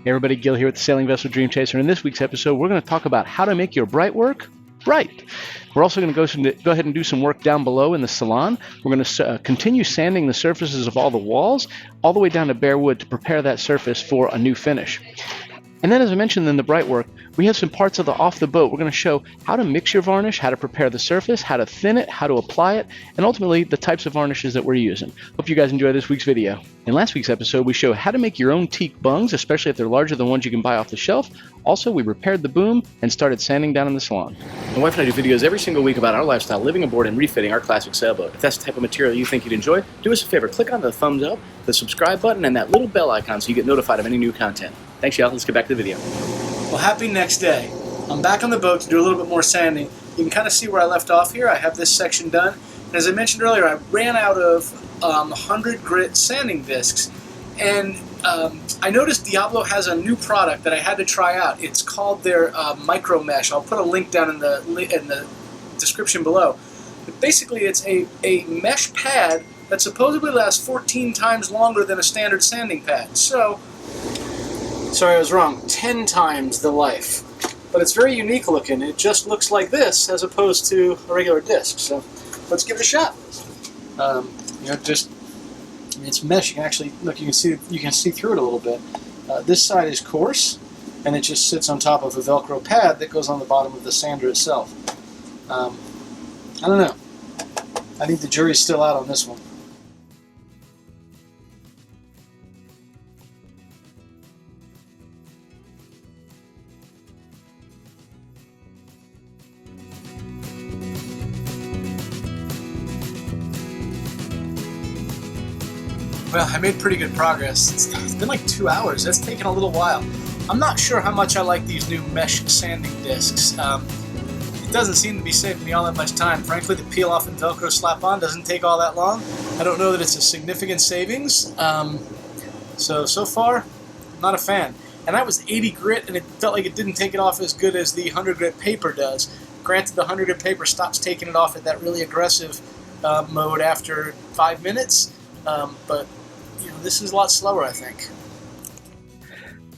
Hey everybody, Gil here with the Sailing Vessel Dream Chaser. In this week's episode, we're going to talk about how to make your bright work bright. We're also going to go ahead and do some work down below in the salon. We're going to continue sanding the surfaces of all the walls, all the way down to bare wood to prepare that surface for a new finish. And then, as I mentioned in the bright work, we have some parts of the off the boat. We're going to show how to mix your varnish, how to prepare the surface, how to thin it, how to apply it, and ultimately the types of varnishes that we're using. Hope you guys enjoy this week's video. In last week's episode, we show how to make your own teak bungs, especially if they're larger than ones you can buy off the shelf. Also, we repaired the boom and started sanding down in the salon. My wife and I do videos every single week about our lifestyle, living aboard and refitting our classic sailboat. If that's the type of material you think you'd enjoy, do us a favor, click on the thumbs up, the subscribe button, and that little bell icon so you get notified of any new content. Thanks, y'all. Let's get back to the video. Well, happy next day. I'm back on the boat to do a little bit more sanding. You can kind of see where I left off here. I have this section done. And as I mentioned earlier, I ran out of 100 grit sanding discs. And I noticed Diablo has a new product that I had to try out. It's called their Micro Mesh. I'll put a link down in the description below. But basically, it's a mesh pad that supposedly lasts 14 times longer than a standard sanding pad. So, sorry, I was wrong. 10 times the life. But it's very unique looking. It just looks like this as opposed to a regular disc. So let's give it a shot. It's mesh. You can actually look. You can see through it a little bit. This side is coarse, and it just sits on top of a Velcro pad that goes on the bottom of the sander itself. I don't know. I think the jury's still out on this one. Well, I made pretty good progress. It's been like 2 hours. That's taken a little while. I'm not sure how much I like these new mesh sanding discs. It doesn't seem to be saving me all that much time. Frankly, the peel off and Velcro slap on doesn't take all that long. I don't know that it's a significant savings. So far, not a fan. And that was 80 grit, and it felt like it didn't take it off as good as the 100 grit paper does. Granted, the 100 grit paper stops taking it off at that really aggressive mode after 5 minutes. But this is a lot slower, I think.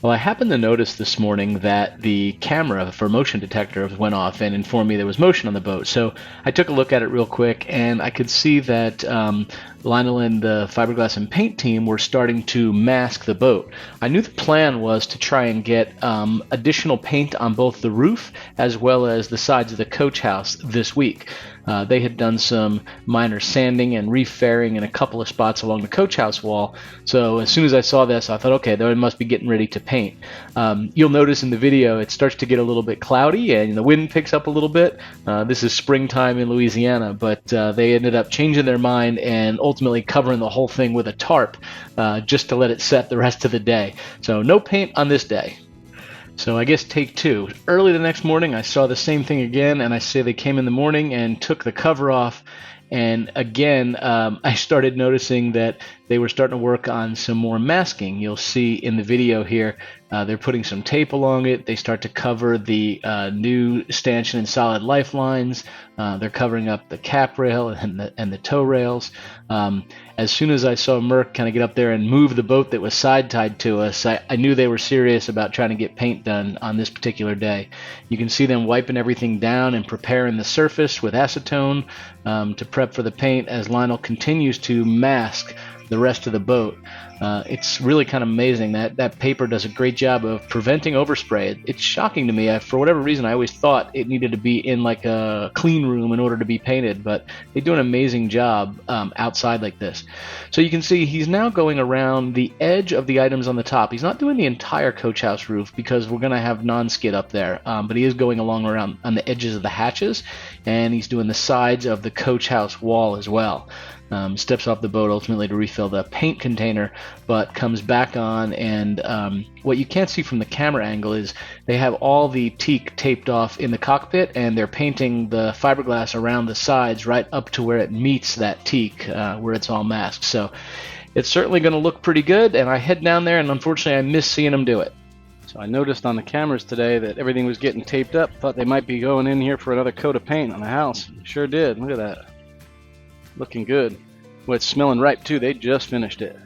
Well, I happened to notice this morning that the camera for motion detector went off and informed me there was motion on the boat. So I took a look at it real quick, and I could see that Lionel and the fiberglass and paint team were starting to mask the boat. I knew the plan was to try and get additional paint on both the roof as well as the sides of the coach house this week. They had done some minor sanding and refairing in a couple of spots along the coach house wall. So as soon as I saw this, I thought, okay, they must be getting ready to paint. You'll notice in the video it starts to get a little bit cloudy and the wind picks up a little bit. This is springtime in Louisiana, but they ended up changing their mind and ultimately covering the whole thing with a tarp just to let it set the rest of the day. So no paint on this day. So I guess take two. Early the next morning, I saw the same thing again, and I say they came in the morning and took the cover off. And again, I started noticing that they were starting to work on some more masking. You'll see in the video here, they're putting some tape along it. They start to cover the new stanchion and solid lifelines. They're covering up the cap rail and the tow rails. As soon as I saw Merck kind of get up there and move the boat that was side tied to us, I knew they were serious about trying to get paint done on this particular day. You can see them wiping everything down and preparing the surface with acetone to prep for the paint as Lionel continues to mask the rest of the boat. It's really kind of amazing that paper does a great job of preventing overspray. It's shocking to me. For whatever reason, I always thought it needed to be in like a clean room in order to be painted, but they do an amazing job outside like this. So you can see he's now going around the edge of the items on the top. He's not doing the entire coach house roof because we're going to have non-skid up there, but he is going along around on the edges of the hatches, and he's doing the sides of the coach house wall as well. Steps off the boat ultimately to refill the paint container, but comes back on, and what you can't see from the camera angle is they have all the teak taped off in the cockpit, and they're painting the fiberglass around the sides right up to where it meets that teak, where it's all masked. So it's certainly going to look pretty good, and I head down there, and unfortunately I miss seeing them do it. So I noticed on the cameras today that everything was getting taped up. Thought they might be going in here for another coat of paint on the house. Sure did. Look at that. Looking good. Well, it's smelling ripe too. They just finished it.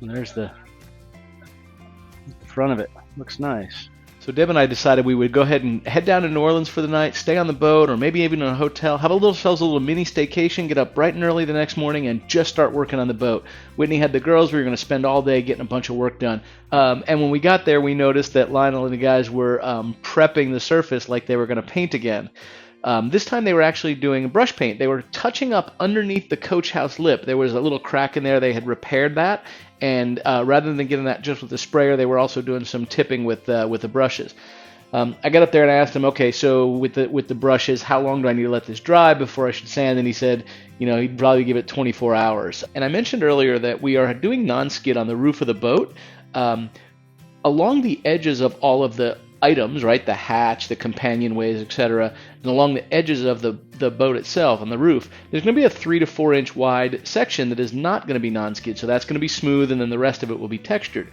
And there's the front of it. Looks nice. So Deb and I decided we would go ahead and head down to New Orleans for the night, stay on the boat, or maybe even in a hotel, have ourselves a little mini staycation, get up bright and early the next morning, and just start working on the boat. Whitney had the girls. We were going to spend all day getting a bunch of work done. And when we got there, we noticed that Lionel and the guys were prepping the surface like they were going to paint again. This time they were actually doing brush paint. They were touching up underneath the coach house lip. There was a little crack in there. They had repaired that. And rather than getting that just with the sprayer, they were also doing some tipping with the brushes. I got up there and I asked him, okay, so with the brushes, how long do I need to let this dry before I should sand? And he said, he'd probably give it 24 hours. And I mentioned earlier that we are doing non-skid on the roof of the boat. Along the edges of all of the items, right, the hatch, the companionways, etc., and along the edges of the boat itself on the roof, there's going to be a 3 to 4 inch wide section that is not going to be non-skid, so that's going to be smooth, and then the rest of it will be textured.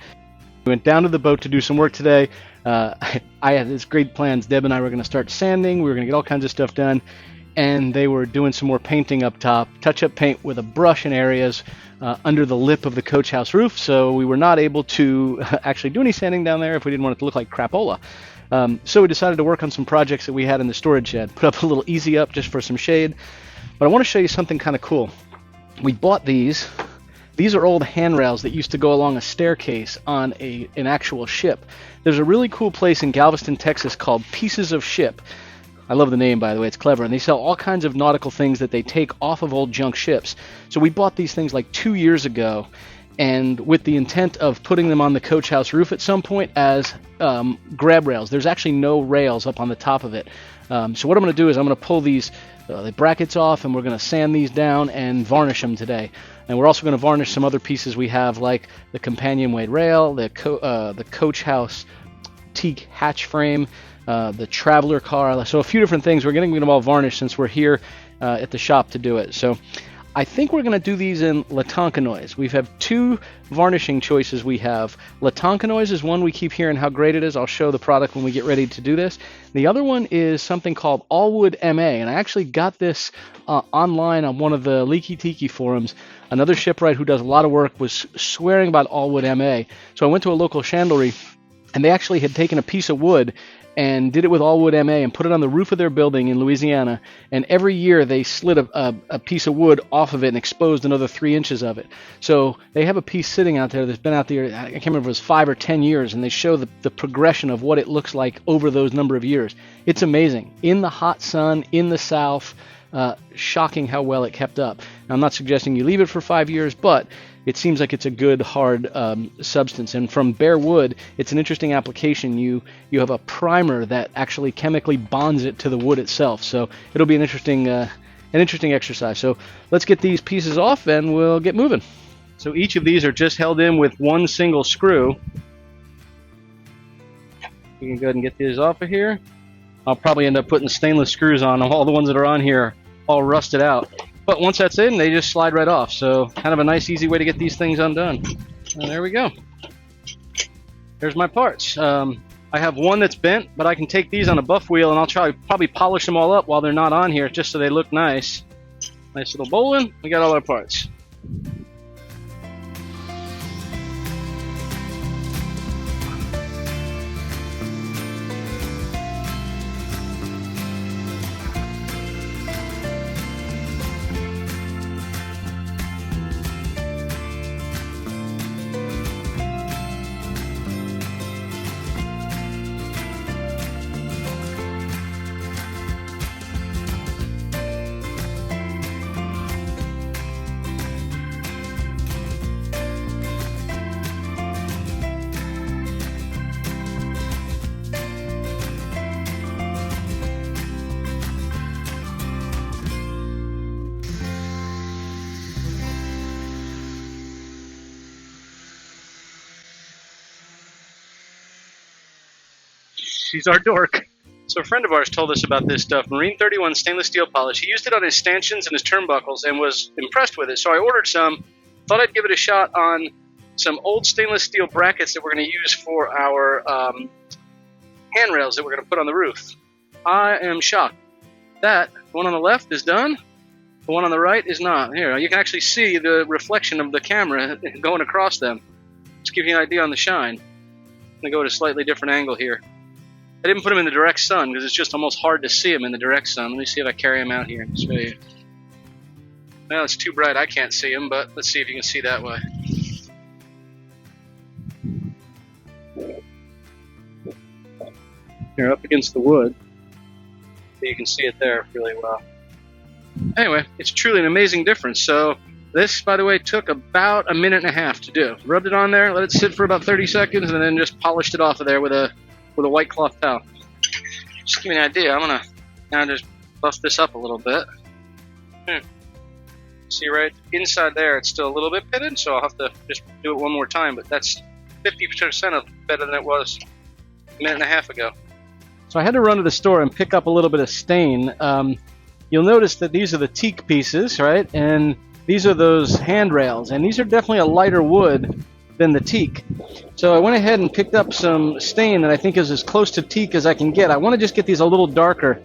We went down to the boat to do some work today. I had this great plans. Deb and I were going to start sanding. We were going to get all kinds of stuff done, and they were doing some more painting up top, touch-up paint with a brush in areas under the lip of the coach house roof, so we were not able to actually do any sanding down there if we didn't want it to look like crapola. So we decided to work on some projects that we had in the storage shed. Put up a little easy up just for some shade. But I want to show you something kind of cool. We bought these. These are old handrails that used to go along a staircase on an actual ship. There's a really cool place in Galveston, Texas called Pieces of Ship. I love the name, by the way. It's clever. And they sell all kinds of nautical things that they take off of old junk ships. So we bought these things like 2 years ago, and with the intent of putting them on the coach house roof at some point as grab rails. There's actually no rails up on the top of it. So what I'm going to do is I'm going to pull these the brackets off, and we're going to sand these down and varnish them today. And we're also going to varnish some other pieces we have, like the companionway rail, the coach house teak hatch frame, the traveler car. So a few different things. We're getting them all varnished since we're here at the shop to do it. So I think we're going to do these in Latonkanoise. We have 2 varnishing choices we have. Latonkanoise is one we keep hearing how great it is. I'll show the product when we get ready to do this. The other one is something called Allwood MA, and I actually got this online on one of the Leaky Tiki forums. Another shipwright who does a lot of work was swearing about Allwood MA. So I went to a local chandlery, and they actually had taken a piece of wood and did it with Allwood MA and put it on the roof of their building in Louisiana. And every year they slid a piece of wood off of it and exposed another 3 inches of it. So they have a piece sitting out there that's been out there, I can't remember if it was 5 or 10 years, and they show the progression of what it looks like over those number of years. It's amazing. In the hot sun, in the south, shocking how well it kept up. Now, I'm not suggesting you leave it for 5 years, but it seems like it's a good hard substance. And from bare wood, it's an interesting application. You have a primer that actually chemically bonds it to the wood itself. So it'll be an interesting exercise. So let's get these pieces off and we'll get moving. So each of these are just held in with one single screw. We can go ahead and get these off of here. I'll probably end up putting stainless screws on them. All the ones that are on here are all rusted out. But once that's in, they just slide right off. So kind of a nice, easy way to get these things undone. And there we go. There's my parts. I have one that's bent, but I can take these on a buff wheel, and I'll probably polish them all up while they're not on here, just so they look nice. Nice little bowling. We got all our parts. She's our dork. So a friend of ours told us about this stuff, Marine 31 stainless steel polish. He used it on his stanchions and his turnbuckles and was impressed with it. So I ordered some, thought I'd give it a shot on some old stainless steel brackets that we're going to use for our handrails that we're going to put on the roof. I am shocked. That one on the left is done. The one on the right is not. Here, you can actually see the reflection of the camera going across them. Just give you an idea on the shine. I'm going to go at a slightly different angle here. I didn't put them in the direct sun because it's just almost hard to see them in the direct sun. Let me see if I carry them out here and show you. Well, it's too bright, I can't see them, but let's see if you can see that way. Here, up against the wood, so you can see it there really well. Anyway, it's truly an amazing difference. So this, by the way, took about a minute and a half to do. Rubbed it on there, let it sit for about 30 seconds, and then just polished it off of there with a white cloth towel. Just to give you an idea, I'm gonna now just buff this up a little bit. See right inside there, it's still a little bit pitted, so I'll have to just do it one more time, but that's 50% of better than it was a minute and a half ago. So I had to run to the store and pick up a little bit of stain. You'll notice that these are the teak pieces, right? And these are those handrails, and these are definitely a lighter wood than the teak. So I went ahead and picked up some stain that I think is as close to teak as I can get. I want to just get these a little darker.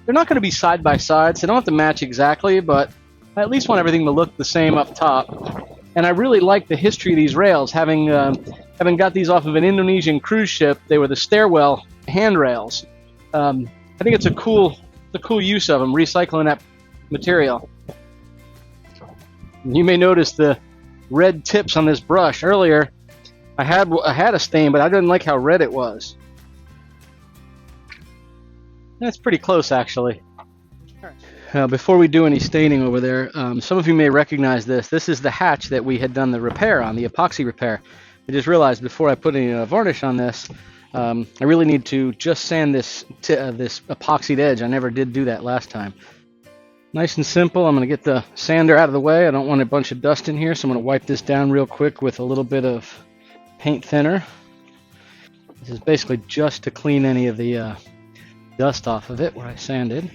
They're not going to be side by side, so they don't have to match exactly, but I at least want everything to look the same up top. And I really like the history of these rails. Having got these off of an Indonesian cruise ship, they were the stairwell handrails. I think it's a cool use of them, recycling that material. You may notice the red tips on this brush. Earlier, I had a stain, but I didn't like how red it was. That's pretty close, actually. Before we do any staining over there, some of you may recognize this. This is the hatch that we had done the repair on, the epoxy repair. I just realized before I put any varnish on this, I really need to just sand this epoxied edge. I never did do that last time. Nice and simple. I'm going to get the sander out of the way. I don't want a bunch of dust in here, so I'm going to wipe this down real quick with a little bit of paint thinner. This is basically just to clean any of the dust off of it where I sanded.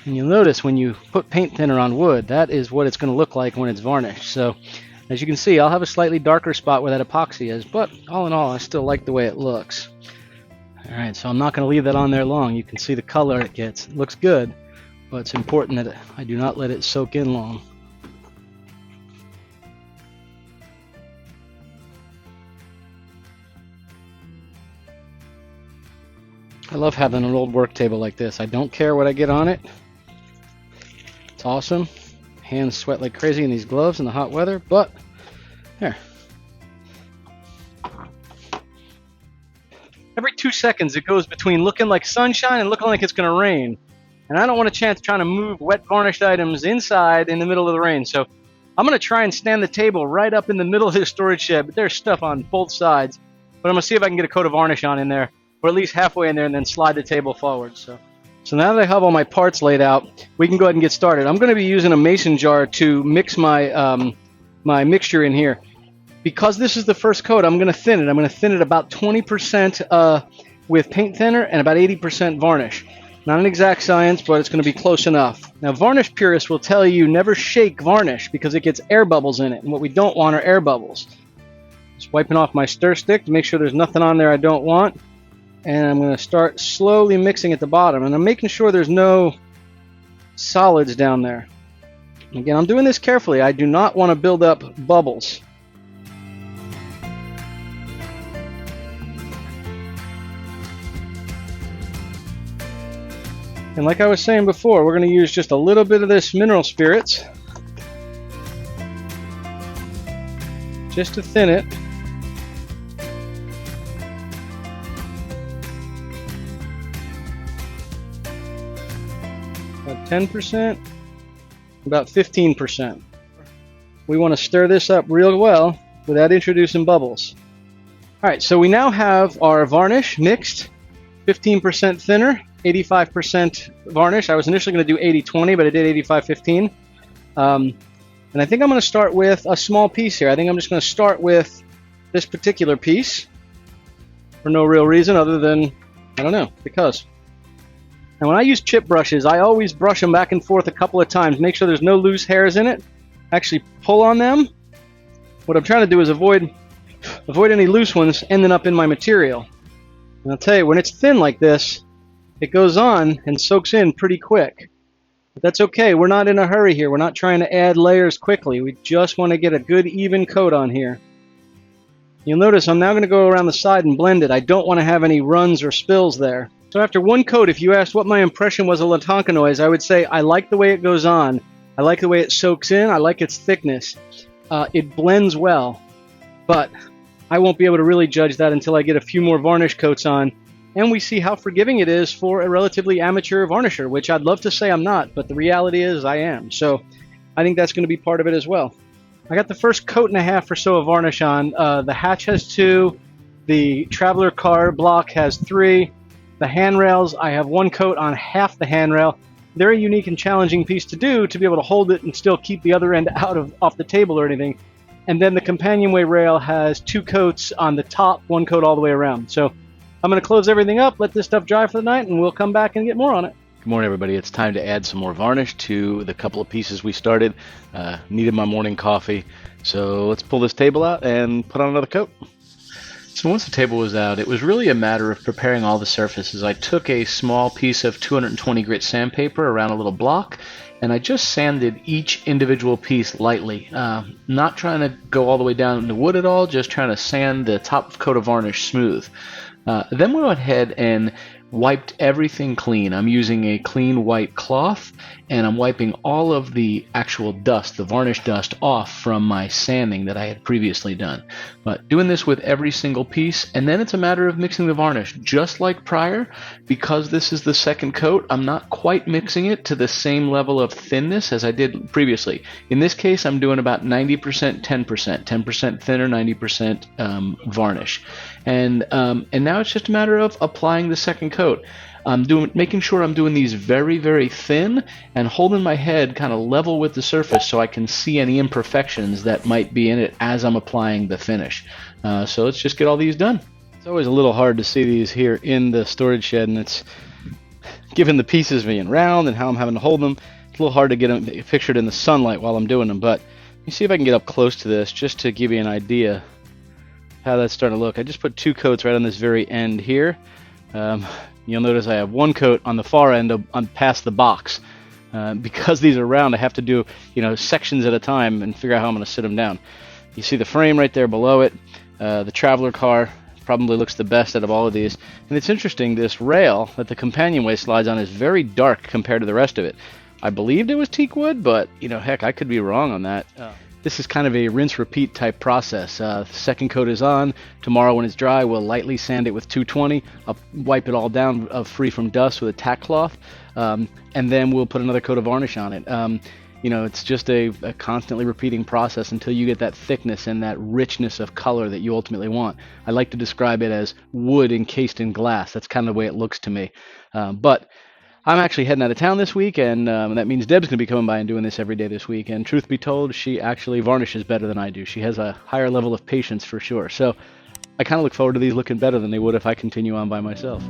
And you'll notice when you put paint thinner on wood, that is what it's going to look like when it's varnished. So as you can see, I'll have a slightly darker spot where that epoxy is, but all in all, I still like the way it looks. Alright, so I'm not going to leave that on there long. You can see the color it gets. It looks good, but it's important that I do not let it soak in long. I love having an old work table like this. I don't care what I get on it. It's awesome. Hands sweat like crazy in these gloves in the hot weather, but there. Every 2 seconds it goes between looking like sunshine and looking like it's going to rain. And I don't want a chance trying to move wet varnished items inside in the middle of the rain. So I'm going to try and stand the table right up in the middle of the storage shed, but there's stuff on both sides. But I'm going to see if I can get a coat of varnish on in there, or at least halfway in there, and then slide the table forward. So now that I have all my parts laid out, we can go ahead and get started. I'm going to be using a mason jar to mix my my mixture in here. Because this is the first coat, I'm going to thin it. I'm going to thin it about 20% with paint thinner and about 80% varnish. Not an exact science, but it's going to be close enough. Now, varnish purists will tell you never shake varnish because it gets air bubbles in it, and what we don't want are air bubbles. Just wiping off my stir stick to make sure there's nothing on there I don't want. And I'm going to start slowly mixing at the bottom, and I'm making sure there's no solids down there. Again, I'm doing this carefully. I do not want to build up bubbles. And like I was saying before, we're going to use just a little bit of this mineral spirits just to thin it. About 10%, about 15%. We want to stir this up real well without introducing bubbles. Alright, so we now have our varnish mixed, 15% thinner, 85% varnish. I was initially going to do 80-20, but I did 85-15. And I think I'm going to start with a small piece here. I think I'm just going to start with this particular piece for no real reason other than, I don't know, because. And when I use chip brushes, I always brush them back and forth a couple of times, make sure there's no loose hairs in it. Actually pull on them. What I'm trying to do is avoid any loose ones ending up in my material. And I'll tell you, when it's thin like this, it goes on and soaks in pretty quick. But that's okay. We're not in a hurry here. We're not trying to add layers quickly. We just want to get a good even coat on here. You'll notice I'm now going to go around the side and blend it. I don't want to have any runs or spills there. So after one coat, if you asked what my impression was of Latankinoise, I would say I like the way it goes on. I like the way it soaks in. I like its thickness. It blends well, but I won't be able to really judge that until I get a few more varnish coats on and we see how forgiving it is for a relatively amateur varnisher, which I'd love to say I'm not, but the reality is I am. So I think that's going to be part of it as well. I got the first coat and a half or so of varnish on. The hatch has 2. The Traveler car block has 3. The handrails, I have 1 coat on half the handrail. They're a unique and challenging piece to do, to be able to hold it and still keep the other end off the table or anything. And then the companionway rail has 2 coats on the top, 1 coat all the way around. So I'm going to close everything up, let this stuff dry for the night, and we'll come back and get more on it. Good morning, everybody. It's time to add some more varnish to the couple of pieces we started. Needed my morning coffee, so let's pull this table out and put on another coat. So once the table was out, it was really a matter of preparing all the surfaces. I took a small piece of 220 grit sandpaper around a little block, and I just sanded each individual piece lightly. Not trying to go all the way down into wood at all, just trying to sand the top coat of varnish smooth. Then we went ahead and wiped everything clean. I'm using a clean white cloth, and I'm wiping all of the actual dust, the varnish dust, off from my sanding that I had previously done. But doing this with every single piece, and then it's a matter of mixing the varnish. Just like prior, because this is the second coat, I'm not quite mixing it to the same level of thinness as I did previously. In this case, I'm doing about 90%, 10%, 10% thinner, 90% varnish. And now it's just a matter of applying the second coat. Making sure I'm doing these very, very thin and holding my head kind of level with the surface so I can see any imperfections that might be in it as I'm applying the finish. So let's just get all these done. It's always a little hard to see these here in the storage shed, and it's given the pieces being round and how I'm having to hold them, it's a little hard to get them pictured in the sunlight while I'm doing them. But let me see if I can get up close to this just to give you an idea how that's starting to look. I just put 2 coats right on this very end here. You'll notice I have 1 coat on the far end on past the box. Because these are round, I have to do sections at a time and figure out how I'm going to sit them down. You see the frame right there below it. The Traveler car probably looks the best out of all of these. And it's interesting, this rail that the companionway slides on is very dark compared to the rest of it. I believed it was teak wood, but heck, I could be wrong on that. This is kind of a rinse-repeat type process. The second coat is on. Tomorrow when it's dry, we'll lightly sand it with 220. I'll wipe it all down free from dust with a tack cloth. And then we'll put another coat of varnish on it. It's just a constantly repeating process until you get that thickness and that richness of color that you ultimately want. I like to describe it as wood encased in glass. That's kind of the way it looks to me. But I'm actually heading out of town this week, and that means Deb's going to be coming by and doing this every day this week. And truth be told, she actually varnishes better than I do. She has a higher level of patience for sure. So I kind of look forward to these looking better than they would if I continue on by myself.